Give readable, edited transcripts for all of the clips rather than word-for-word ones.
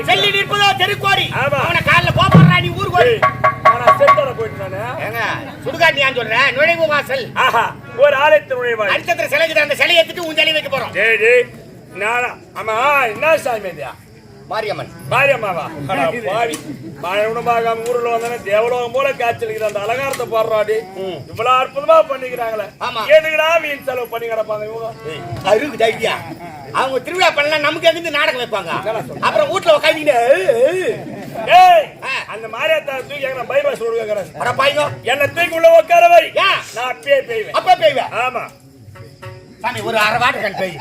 செல்லி நிற்பதோ தெருக்கோடி அவனை காலில் போடுறா நீ ஊர் கோடி சுடுகாட்டியான்னு சொல்றேன் நுழைவு வாசல் ஒரு ஆலயத்து நுழைவாய் அடுத்த சிலைக்கு அந்த சிலையை எடுத்துட்டு உன் சிலை வைக்க போறோம். ஆமா என்ன சாமி மாரியம்மன் மாரியம்மாவா பாவி மழை ஊர்ல வந்தானே தேவலோகம் போல காய்ச்சல் அந்த அலங்காரத்தை போடுறாடி இவ்வளவு அற்புதமா பண்ணிக்கிறாங்களே எதுக்குடா மீன் செலவு பண்ணி கிடப்பாங்க இவங்க அருக்கு தைரியா அவங்க திருவிழா பண்ணலாம் நமக்கு எதிர்த்து நாடகம் வைப்பாங்க அப்புறம் வீட்டுல உட்காந்துட்டு அந்த மாரியாத்தா தூக்கி பைபாஸ் கொடுக்குறேன் என்ன தூக்கி உள்ள உட்கார வை நான் அப்பயே பெய்வேன் அப்ப பெய்வேன் ஆமா சாமி ஒரு அரை வாட்டு கண் பெய்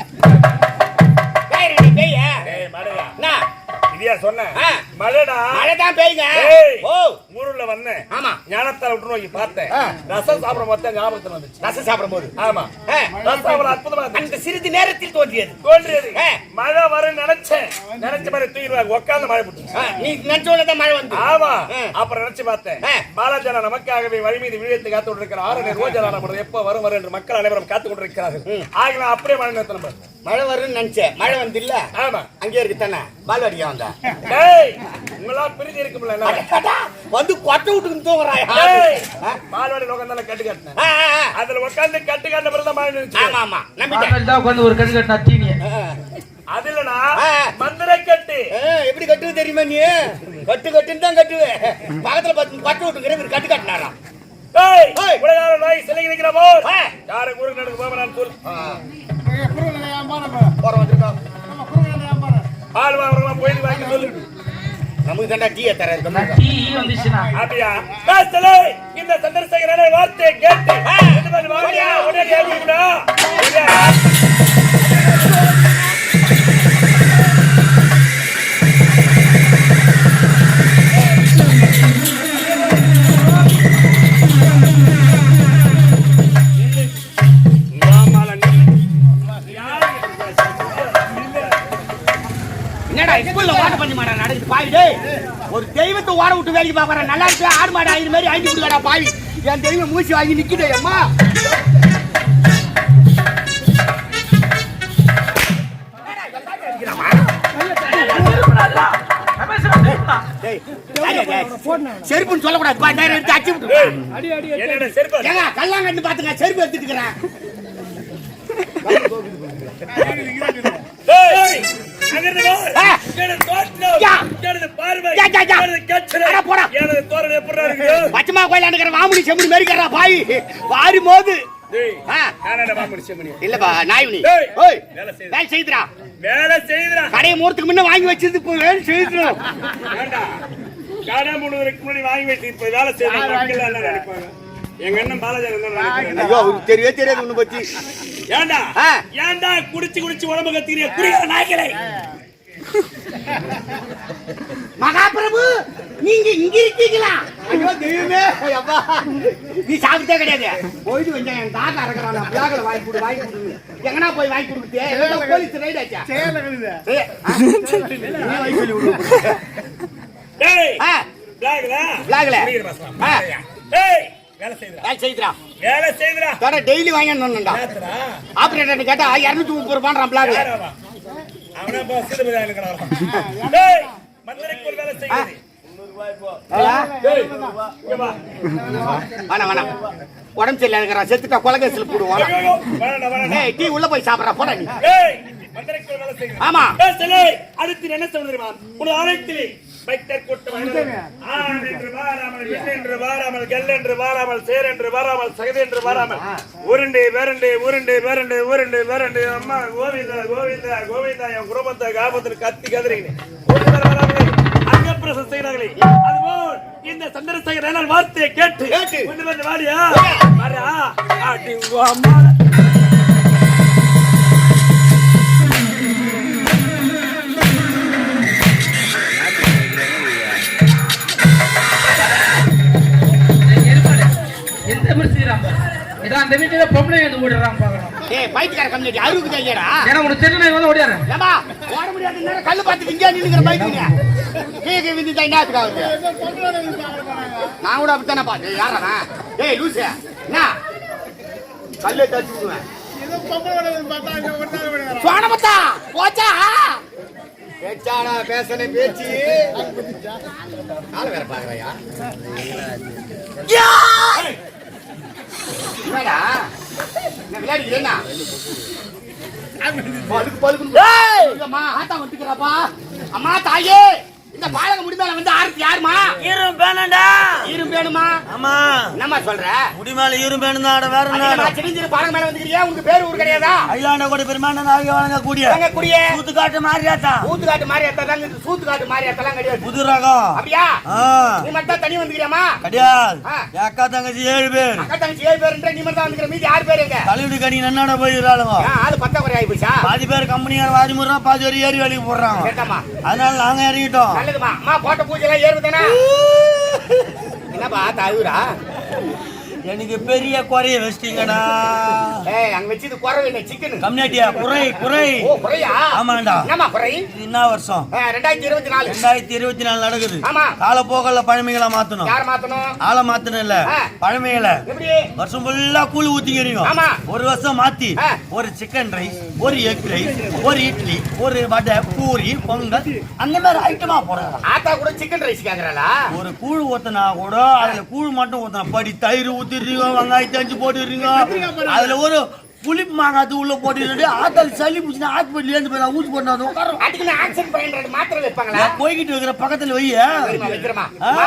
மழைதான் பெய்யுங்க ஊருல வந்தேன் ஆமா ஞானத்தால விட்டு நோக்கி பார்த்தேன் ரசம் சாப்பிடும் போது ஞாபகத்துல வந்துச்சு ரசம் சாப்பிடும் போது ஆமா ரசம் அற்புதமா அந்த சிறிது நேரத்தில் தோன்றியது மழை வர நினைச்ச மாதிரி தூக்கிடுவாங்க உட்காந்து மழை போட்டு நீ நினைச்சோதான் மழை வந்து ஆமா அப்புறம் நினைச்சு பார்த்தேன் பாலாஜான நமக்காகவே வழி மீது விழித்து காத்து கொண்டிருக்கிற 6 ரோஜா நம்ம எப்ப வரும் வரும் என்று மக்கள் அனைவரும் காத்து கொண்டிருக்கிறார்கள் ஆகலாம் அப்படியே மழை நிறுத்தணும் மழை வரும்னு நினைச்சேன் மழை வந்து இல்ல ஆமா அங்கே இருக்கு தானே பால்வாடியா வந்தா உங்களா பிரிஞ்சு இருக்கும்ல வந்து கொட்டை விட்டு தூங்குறாய் பால்வாடி லோகம் தானே கட்டு கட்டினேன் அதுல உட்காந்து கட்டு கட்ட பிறகு மழை நினைச்சு ஆமா ஆமா நம்பிட்டேன் உட்காந்து ஒரு கட்டு கட்டினா தீனிய அது இல்லனா மந்திர கட்டு எப்படி கட்டுவது தெரியுமா நீ கட்டு கட்டுன்னு தான் கட்டுவேன் பக்கத்துல பார்த்து கொட்டை விட்டுங்கிற கட்டு கட்டினாராம் உலகால நாய் சிலை நிற்கிற போர் யாரு குறுக்கு நடந்து போவேன் சொல் பால் வாங்கலாம் போயிட்டு வாங்கி சொல்லு நமக்கு தாண்டா டீ தர டீ வந்துச்சுனா அப்படியா காசலே இந்த சந்திரசேகரனை வார்த்தை கேட்டு உடனே கேட்குடா ஒரு தெய்வத்தை ஓட விட்டு வேலைக்கு பாக்குற நல்லா இருக்கு ஆடு மாடு ஆயிரம் மாதிரி ஆண்டி விடுவாடா பாவி என் தெய்வம் மூச்சு வாங்கி நிக்குதே அம்மா செருப்புன்னு சொல்லக்கூடாது எடுத்து அச்சு விட்டு கல்லாங்கட்டு பாத்துங்க செருப்பு எடுத்துட்டு இருக்கிறேன் பச்சமா கோயிலாண்டுக்கிற மாமுனி செம்மணி மேரிக்கிறா பாய் வாரி மோது இல்லப்பா நாய்மணி வேலை செய்துடா கடையை மூர்த்துக்கு முன்ன வாங்கி வச்சது இப்போ வேலை செய்துடும் கடை முழுவதற்கு முன்னாடி வாங்கி வச்சு இப்போ வேலை செய்யறாங்க எங்க அண்ணன் பாலாஜி தெரியவே தெரியாது ஒண்ணு பத்தி ஏண்டா ஏண்டா குடிச்சு குடிச்சு உடம்பு கத்திரிய குடிக்கிற நாய்களே மகாபிரபு நீங்க இங்க இருக்கீங்களா ஐயோ தெய்வமே அப்பா நீ சாப்பிட்டே கிடையாது போயிட்டு வந்தேன் என் தாத்தா இருக்கிறான் பிளாக்ல வாங்கி கொடு எங்கனா போய் வாங்கி கொடுத்து போலீஸ் ரைட் ஆச்சா வேலை செய்துடா டெய்லி வாங்கி வந்தோம்டா ஆபரேட்டர் கேட்டா 230 ரூபாய் பிளாக்ல அவனா மந்திரக்குள் வேலை செய்யுது உடம்பு சரியில்லை இருக்கிறா செத்துட்டா கொலகேசில போடுவான் டீ உள்ள போய் சாப்பிடறா போட நீ ஆமா அடுத்து என்ன சொல்ல தெரியுமா உன் ஆலயத்திலே பக்தர் கூட்டம் ஆண் என்று வாராமல் பெண் என்று வாராமல் கல் என்று வாராமல் சேர் என்று வாராமல் சகதி என்று வாராமல் உருண்டை வேரண்டை உருண்டை வேரண்டை உருண்டை வேரண்டை அம்மா கோவிந்தா கோவிந்தா கோவிந்தா என் குடும்பத்தை காபத்தில் கத்தி கதறிங்க அங்கப்பிரசம் செய்கிறார்களே அதுபோல் இந்த சந்திரசேகரன் வார்த்தையை கேட்டு கொண்டு வந்து வாடியா வரா ஆட்டி அம்மா அந்த வீட்டுல பொம்பளை வந்து ஓடுறான் பாக்குறோம். ஏய் பைத்தியக்கார கம்யூனிட்டி அருவுக்கு தையடா. ஏன்னா உனக்கு தெரியல நான் வந்து ஓடிறேன். ஏமா ஓட முடியாது நேரா கல்லு பாத்து விங்க நின்னுங்கற பைத்தியங்க. கேக்கு விந்தி தை நாத்துக்கு ஆகுது. நான் கூட அப்படிதானே பாத்து யாரா? ஏய் லூசு. என்ன? கல்லே தட்டி விடுவேன். ஏதோ பொம்பளை வந்து பார்த்தா இங்க ஒண்ணால வச்சாடா பேசல பேச்சு ஆள வேற பாக்குறியா என்னடா நான் விளையாடுறேனா பலுக்கு அம்மா ஆத்தா வந்துக்கறாப்பா அம்மா தாயே இந்த பாலக முடிமேல வந்து ஆர்த்தி யாருமா ஈரும் பேனடா ஈரும் வேணுமா ஆமா என்னம்மா சொல்ற முடிமேல ஈரும் பேனடா வேற என்ன சிரிஞ்சிரு பாலக மேல வந்துக்கிறியா உங்க பேர் ஊர் கிடையாதா ஐயாண்ட கூட பெருமான நாயக வழங்க கூடிய சூத்து காட்டு மாரியாத்தா சூத்துக்காட்டு மாரியாத்தா தாங்க சூத்துக்காட்டு மாரியாத்தாலாம் கிடையாது புது ரகம் அப்படியா நீ மட்டும் தனி வந்துக்கிறியாமா கிடையாது என் அக்கா தங்கச்சி 7 பேர் அக்கா தங்கச்சி 7 பேர்ன்ற நீ மட்டும் வந்துக்கிற மீதி 6 பேர் எங்க தலைவிடி கணி நன்னாட போயிடுறாளுங்க ஆளு பத்தா குறை ஆகி போச்சா பாதி பேர் கம்பெனியார் வாதி முறா பாதி பேர் ஏறி வேலைக்கு போடுறாங்க கேட்டமா அதனால நாங்க இறங்கிட்டோம் நல்லதுமா அம்மா போட்ட பூஜை எல்லாம் ஏறுதானே என்னப்பா தாயூரா எனக்கு பெரிய குறைய வச்சிட்டீங்கடா ஏய் அங்க வச்சது குறை என்ன சிக்கன் கம்யூனிட்டியா குறை ஓ குறையா ஆமாண்டா என்னமா குறை இது என்ன வருஷம் 2024 நடக்குது ஆமா காலப்போக்கல்ல பழமைகளை மாத்தணும் யார் மாத்தணும் ஆளை மாத்தணும் இல்ல பழமைகளை எப்படி வருஷம் ஃபுல்லா கூழ் ஊத்திக்கிறீங்க ஆமா ஒரு வருஷம் மாத்தி ஒரு சிக்கன் ரைஸ் ஒரு எக் ரைஸ் ஒரு இட்லி ஒரு வடை பூரி பொங்கல் அந்த மாதிரி ஐட்டமா போடுறாங்க ஆத்தா கூட சிக்கன் ரைஸ் கேக்குறாளா ஒரு கூழ் ஊத்தினா கூட அதுல கூழ் மட்டும் ஊத்தினா படி தயிர் ஊத்திடுறீங்க வெங்காயத்தை அஞ்சு போட்டுறீங்க அதுல ஒரு புளிப்பு மாங்காத்து உள்ள போட்டு ஆத்தாள் சளி பிடிச்சினா ஹாஸ்பிட்டல் ஏந்து போய் ஊசி போட்டு உட்காரோம் அதுக்கு ஆக்சன் பயன்படுற மாத்திரை வைப்பாங்களா போய்கிட்டு இருக்கிற பக்கத்துல வைய வைக்கிறமா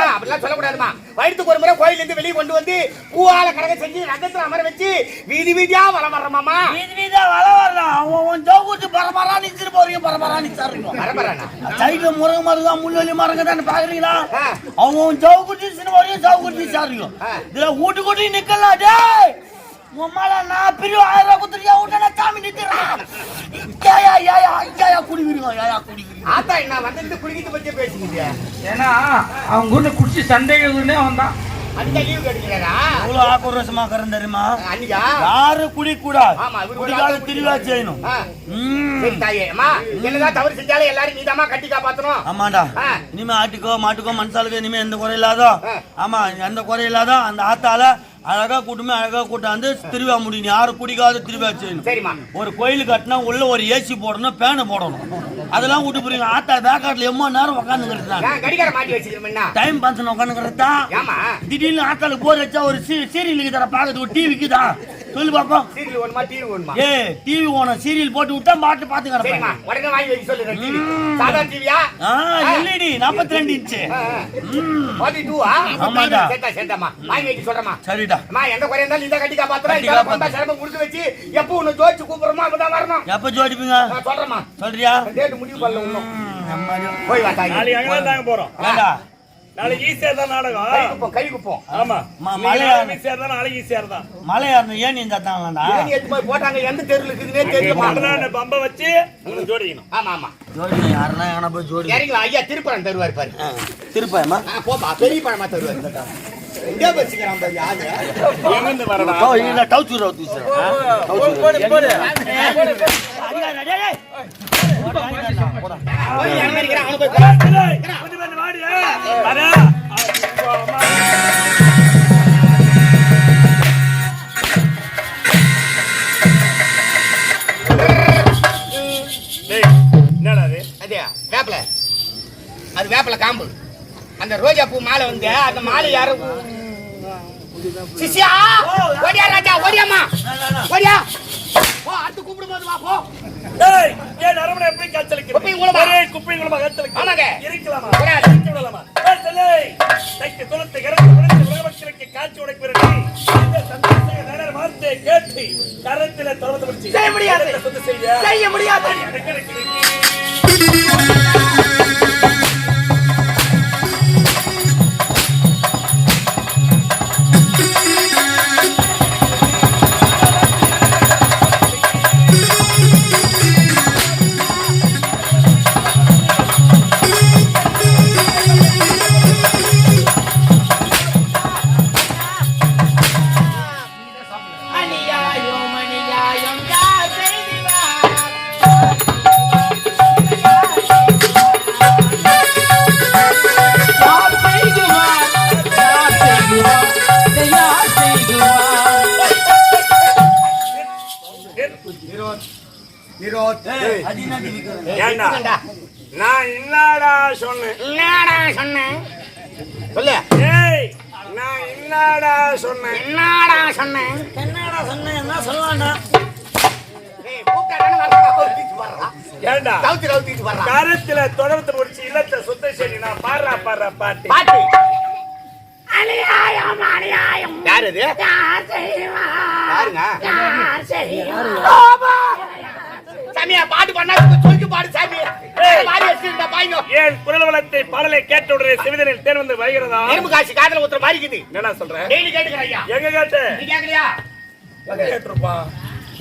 அப்படிலாம் சொல்லக்கூடாதுமா வயிற்றுக்கு ஒரு முறை கோயில இருந்து வெளியே கொண்டு வந்து பூவால கடக செஞ்சு நகத்துல அமர வச்சு வீதி வீதியா வளம் வர்றமாமா வீதி வீதியா வளம் வர்றான் அவன் ஜவுக்குட்டி பரபரா நிச்சிட்டு போறீங்க பரபரா நிச்சாருங்க பரபரானா சைடுல முருங்க மருங்கா முள்ளொலி மரங்க தானே பாக்குறீங்களா அவன் ஜவுக்குட்டி சின்ன வரையும் ஜவுக்குட்டி சாருங்க இதுல ஊட்டு கூட்டி நிக்கலாம் டேய் உம்மால நான் பெரிய 1000 ரூபாய் குத்துறியா உடனே சாமி நித்துறான் குடிக்கிறீங்க ஆத்தா என்ன வந்து குடிக்கிட்டு பத்தி பேசுறீங்க ஏன்னா அவங்க ஊர்ல குடிச்சு சண்டைகளே வந்தான் அன்னைக்கு லீவ் கிடைக்கிறா அவ்வளவு ஆக்ரோஷமா கறந்து தெரியுமா அன்னைக்கா யாரு குடிக்கூடாது ஆமா இவரு குடிக்காத திருவிழா செய்யணும் சரி தாயே அம்மா என்னதான் தவறு செஞ்சாலும் எல்லாரும் நீதாம்மா கட்டி காப்பாத்தணும் ஆமாண்டா இனிமே ஆட்டுக்கோ மாட்டுக்கோ மனசாலுக்கு இனிமே எந்த குறை இல்லாதோ ஆமா எந்த குறை இல்லாதோ அந்த ஆத்தால அழகா கூட்டமே அழகா கூட்டாந்து திருவிழா முடியும் யாரும் குடிக்காத திருவிழா செய்யணும் சரிம்மா ஒரு கோயில் கட்டினா உள்ள ஒரு ஏசி போடணும் பேனை போடணும் அதெல்லாம் விட்டு போறீங்க ஆத்தா பேக்காட்டுல எவ்வளவு நேரம் உட்காந்துங்கிறது கடிகார மாட்டி வச்சிருக்கேன் டைம் பஞ்சன் உட்காந்துங்கிறதா திடீர்னு ஆத்தாளுக்கு போர் வச்சா ஒரு சீரியல் தர பாக்குறது ஒரு டிவிக்குதா சொல்லு பாப்போம் சீரியல் ஓடுமா டிவி ஓடுமா டிவி ஓணும் சீரியல் போட்டு விட்டா பாட்டு பாத்து சரிம்மா உடனே வாங்கி வைக்க சொல்லுங்க டிவி சாதா டிவியா எல்இடி 42 இன்ச் 42 ஆமாடா சேட்டாமா வாங்கி வைக்க சொல்றமா சரிடா அம்மா எந்த குறை இருந்தாலும் நீ தான் கட்டி காப்பாத்துறா இதெல்லாம் பம்பா சரம குடுத்து வச்சு எப்போ உன்னை ஜோதிச்சு கூப்பிடுறோமோ அப்பதான் வரணும் எப்ப ஜோடிப்பீங்க நான் சொல்றேமா சொல்றியா டேட் முடிவு பண்ணல இன்னும் போய் வா தாய் நாளைக்கு அங்க தாங்க போறோம் ஏண்டா நாளைக்கு ஈஸியா தான் நாடகம் கை குப்போம் ஆமா மலையாளம் ஈஸியா தான் நாளைக்கு ஈஸியா தான் மலையாளம் ஏன் இந்த தாங்கடா ஏன் எடுத்து போய் போட்டாங்க எந்த தெருல இருக்குதுனே தெரியல அந்த பம்ப வச்சு உனக்கு ஜோடிக்கணும் ஆமா ஆமா ஜோடி யாரனா எங்கனா போய் ஜோடி இறங்கலாம் ஐயா திருப்பரம் தருவார் பாரு திருப்பயமா போப்பா பெரிய பழமா தருவார் எங்க வச்சுக்கிறான் பாரு யாரு எங்க இருந்து வரடா இல்ல டவுச்சூர் ஊத்துறா போய் இறங்கிக்கிறான் அவன போய் கொஞ்சம் வந்து வாடி வரா என்னடா அது அதே வேப்பல அது வேப்பல காம்பு அந்த ரோஜா பூ மாலை வந்து அந்த மாலை யாரும் சிஷ்யா ஓடியா ராஜா ஓடியாமா ஓடியா போ அடுத்து கூப்பிடும்போது வா போ டேய் ஏன் நரமண எப்படி காச்சலிக்கு குப்பை குளமா குப்பை குளமா காச்சலிக்கு ஆமாங்க இருக்கலாமா கூடாது இருக்க விடலாமா ஏய் தைக்கு துளத்தை கரத்து உடைத்து உலகமக்களுக்கு காட்சி உடைக்கிறது இந்த சந்தோஷ நரர வார்த்தை கேட்டு கரத்திலே தொடர்ந்து பிடிச்சி செய்ய முடியாது செய்ய முடியாது அது என்ன விக்கிறேன் ஏண்டா நான் என்னடா சொன்னேன் என்னடா சொன்னேன் சொல்லு. ஏய் நான் என்னடா சொன்னேன் என்னடா சொன்னேன்? என்னடா சொன்னேன் என்ன சொல்லலாம்டா ஏய் கூப்பிட்டானே வரடா கவுத்திட்டு வரடா. ஏண்டா கவுத்திட்டு வரடா. கருத்துல தொடர்ந்து முடிச்சு இல்லத்தை சுத்த சரி நான் பாடுறா பாட்டு பாட்டு. அநியாயம் அநியாயம். யார் இது? யார் செய்வா? யாருங்க? யார் செய்வா? சாமியா பாட்டு பண்ணா சொல்லிட்டு பாடு சாமி. வாரி வச்சிருந்தா பாய்ங்க. ஏன் குரல் வளத்தை பாடலை கேட்ட உடனே சிவதனில் தேன் வந்து வைகிறதா? எறும்பு காசி காதுல ஊத்துற மாதிரி இருக்குது. என்னடா சொல்ற? டெய்லி கேட்டுக்கற ஐயா. எங்க கேட்ட? நீ கேக்குறியா? கேட்டிருப்பா.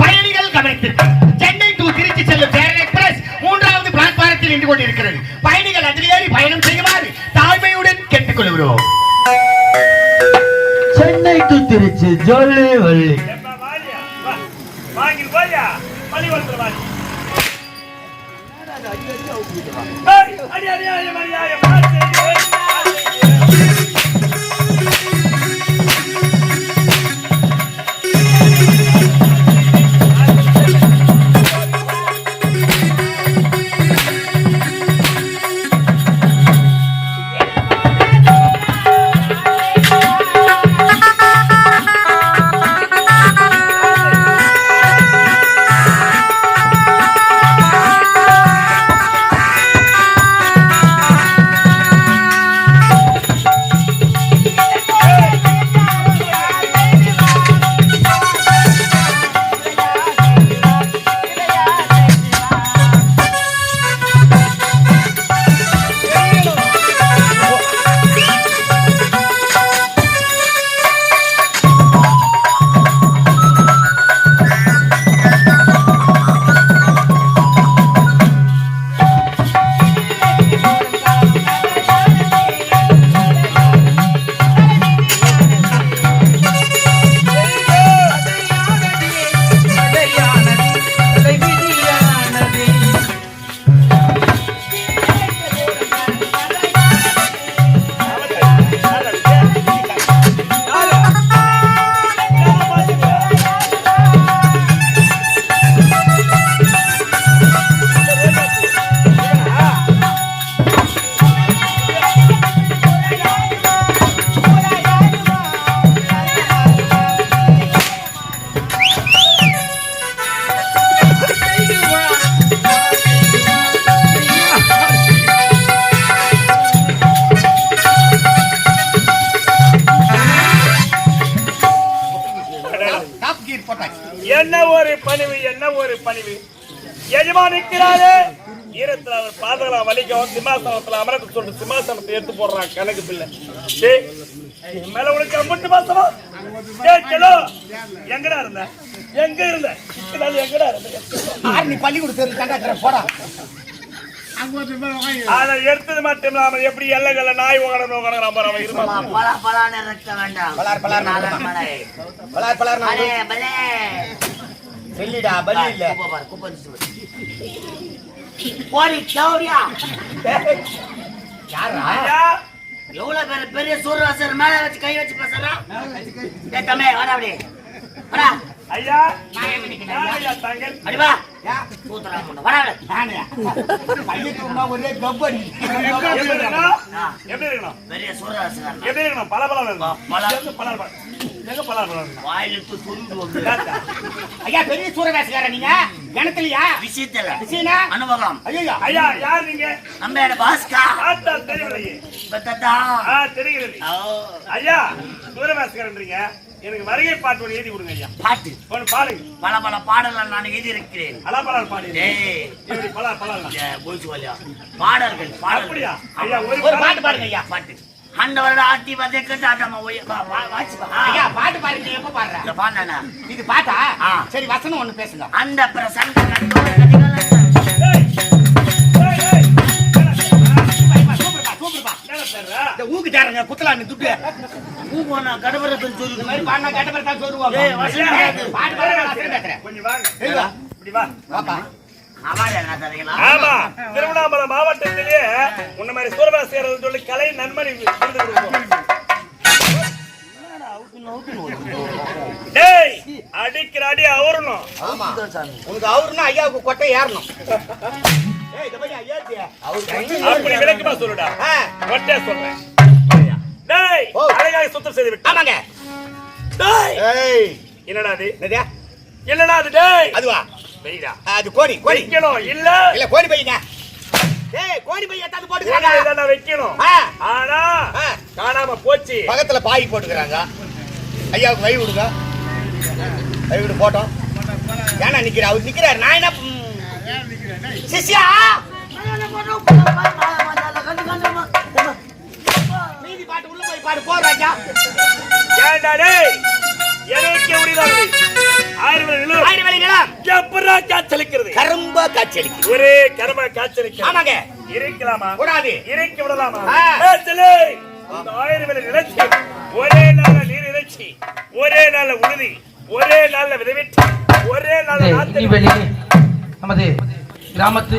பயணிகள் கவனித்திற்கு சென்னை டு திருச்சி செல்லும் பேரன் எக்ஸ்பிரஸ் 3வது பிளாட்பாரத்தில் நின்று கொண்டிருக்கிறது. பயணிகள் அதில் ஏறி பயணம் செய்யுமாறு தாழ்மையுடன் கேட்டுக்கொள்கிறோம். சென்னை டு திருச்சி ஜொல்லி வள்ளி. எப்பா வாரியா? வா. வாங்கி போயா. பள்ளி வளர்த்துற வாரி. ஏய் அடி அடி அடி மரியாதை பாத்து. என்ன ஒரு பணிவு எஜமான் நிற்கிறாரு ஈரத்துல அவர் பாதங்களா வலிக்கவும் சிம்மாசனத்துல அமரத்து சொல்லிட்டு சிம்மாசனத்தை எடுத்து போடுறான் கணக்கு பிள்ளை மேல உனக்கு அம்பட்டு மாசமா கேட்கலோ எங்கடா இருந்த எங்க இருந்த எங்கடா இருந்த நீ பள்ளிக்கூட போடா அதை எடுத்தது மட்டும் இல்லாம எப்படி எல்லைகள்ல நாய் சொல்லிடா பலி இல்ல எவ்வளவு பேர் பெரிய சூரியவாசர் மேல வச்சு கை வச்சு பேசுறா தம்பி வாடா அப்படியே வாடா ஐயா ஐயா தங்கல் அடிவா சூத்ரா கொண்டு வாடா நானே பள்ளிக்கூடா ஒரே கப்படி எப்படி இருக்கணும் பெரிய சூரியவாசர் எப்படி இருக்கணும் பலபல வேணும் பலபல எங்க பலபல வாயிலுக்கு சொல்லிடுவோம் ஐயா பெரிய சூரியவாசகார நீங்க கணத்திலயா விஷயத்துல விஷயனா அனுபவம் ஐயா ஐயா யார் நீங்க நம்ம பாஸ்கா ஆத்தா தெரியவில்லையே பத்ததா தெரிகிறது ஐயா சூரியவாசகர்ன்றீங்க எனக்கு வருகை பாட்டு ஒன்று எழுதி கொடுங்க ஐயா பாட்டு ஒன்று பாடுங்க பல பல பாடல்கள் நான் எழுதி இருக்கிறேன் பல பாடு எப்படி பல பாடல்கள் அப்படியா ஐயா ஒரு பாட்டு பாடுங்க ஐயா பாட்டு ஆண்டவரோட ஆட்டி வதக்கிட்டு ஆட்டமா ஐயா பாட்டு பாருங்க எப்ப பாடுற பாண்டா இது பாட்டா சரி வசனம் ஒண்ணு பேசுங்க அந்த பிரசங்க ஊக்கு தாருங்க குத்தலான்னு துட்டு ஊக்குனா கடபரத்தில் சொல்லு இந்த மாதிரி பாடினா கடபரத்தான் சொல்லுவாங்க பாட்டு பாடுங்க கொஞ்சம் வாங்க இப்படி வா பாப்பா ஆமா திருவண்ணாமலை மாவட்டத்திலேயே உன்ன மாதிரி சூரவாசியர்கள் சொல்லி கலை நன்மணி விருது கொடுப்போம் டேய் அடிக்கிற அடி அவரணும். ஆமா உனக்கு அவருன்னா ஐயாவுக்கு கொட்டை ஏறணும். ஏய் இத போய் ஐயா அப்படி விளக்கமா சொல்லுடா. கொட்டை சொல்றேன். டேய் அழகாக சுத்தம் செய்து விட்டு. ஆமாங்க. டேய் ஏய் என்னடா அது? என்னடா? என்னடா அது? டேய் அதுவா? வெயிடா. அது கோடி கோடி. வைக்கணும் இல்ல? இல்ல கோடி பையங்க. ஏய் கோடி பைய எடுத்து போட்டுக்கறாங்க. இதெல்லாம் வைக்கணும். ஆனா காணாம போச்சு. பக்கத்துல பாய் போட்டுக்கறாங்க. ஐயாவுக்கு வை விடுங்க. வை விடு போட்டோம். ஏன்னா நிக்கிற அவர் நிக்கிறார். நான் என்ன சிஷ்யா மீதி பாட்டு உள்ள போய் பாடு போ ராஜா. ஏண்டா டேய் எனக்கு உரிதானே 1000 வேலை நிலம் எப்பறா காச்சலிக்கிறது? கரும்பா காச்சலிக்கிறது. ஒரே கரும்பா காச்சலிக்கிறது. ஆமாங்க. இருக்கலாமா? கூடாது. இருக்க விடலாமா? ஏச்சலே இந்த 1000 வேலை நிலச்சி ஒரே நாள்ல நீர் இறைச்சி ஒரே நாள்ல உழுதி ஒரே நாள்ல விதைவிட்டு ஒரே நாள்ல நமது கிராமத்து